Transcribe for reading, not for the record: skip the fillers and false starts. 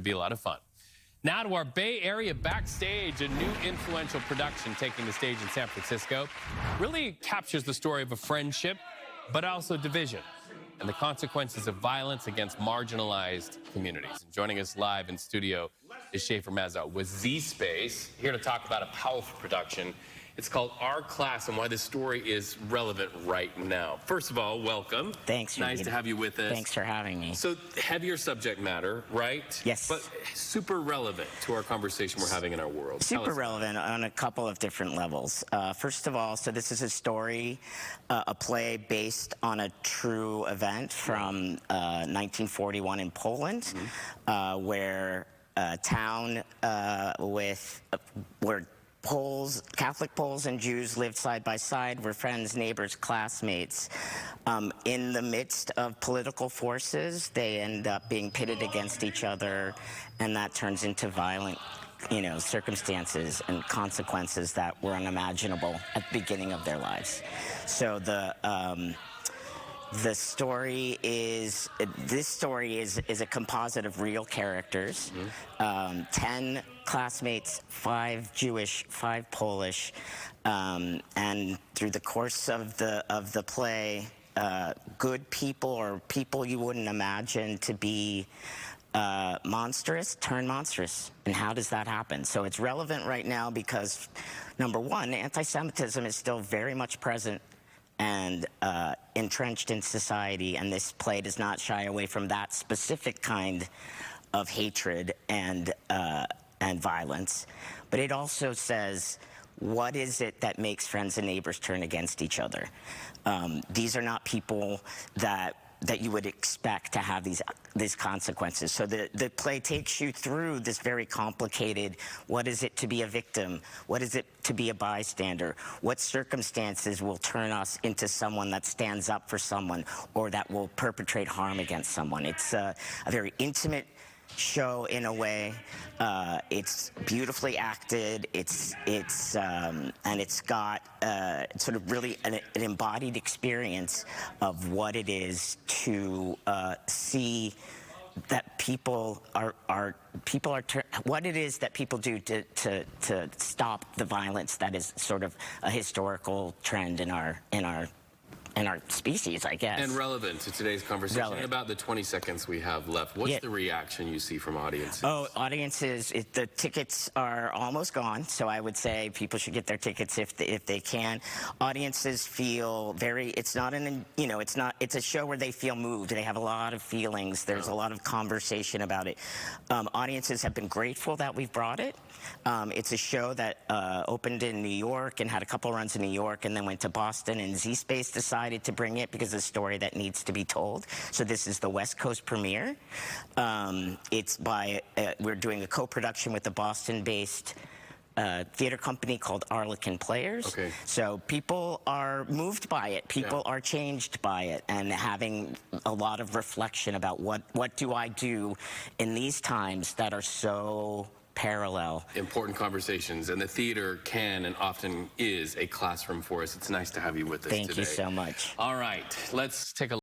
Be a lot of fun. Now to our Bay Area Backstage, a new influential production taking the stage in San Francisco. Really captures the story of a friendship, but also division and the consequences of violence against marginalized communities. And joining us live in studio is Shafer Mazow with Z-Space, here to talk about a powerful production. It's called Our Class and why this story is relevant right now. First of all, welcome. Thanks. Nice to have you with us. Thanks for having me. So, heavier subject matter, right? Yes. But super relevant to our conversation we're having in our world. Super relevant on a couple of different levels. First of all, so this is a story, a play based on a true event from 1941 in Poland, where a town where Catholic Poles and Jews lived side by side, were friends, neighbors, classmates. In the midst of political forces, they end up being pitted against each other, and that turns into violent, circumstances and consequences that were unimaginable at the beginning of their lives. So this story is a composite of real characters, 10 classmates, 5 Jewish, 5 Polish, and through the course of the play, good people or people you wouldn't imagine to be monstrous turn monstrous. And how does that happen? So it's relevant right now because, number one, anti-Semitism is still very much present and entrenched in society, and this play does not shy away from that specific kind of hatred and violence. But it also says, what is it that makes friends and neighbors turn against each other? These are not people that you would expect to have these consequences. So the play takes you through this very complicated, what is it to be a victim? What is it to be a bystander? What circumstances will turn us into someone that stands up for someone or that will perpetrate harm against someone? It's a very intimate show in a way. It's beautifully acted. And it's got sort of really an embodied experience of what it is to see that what it is that people do to stop the violence that is sort of a historical trend in our species, I guess. And relevant to today's conversation. In about the 20 seconds we have left, what's the reaction you see from audiences? Oh, audiences, the tickets are almost gone, so I would say people should get their tickets if they can. Audiences feel it's a show where they feel moved. They have a lot of feelings. There's a lot of conversation about it. Audiences have been grateful that we've brought it. It's a show that opened in New York and had a couple runs in New York and then went to Boston, and Z-Space decided to bring it because it's a story that needs to be told. So this is the West Coast premiere. We're doing a co-production with the Boston-based theater company called Arlekin Players. Okay. So people are moved by it. People are changed by it and having a lot of reflection about what do I do in these times that are so parallel. Important conversations, and the theater can and often is a classroom for us. It's nice to have you with us today. Thank you so much. All right, let's take a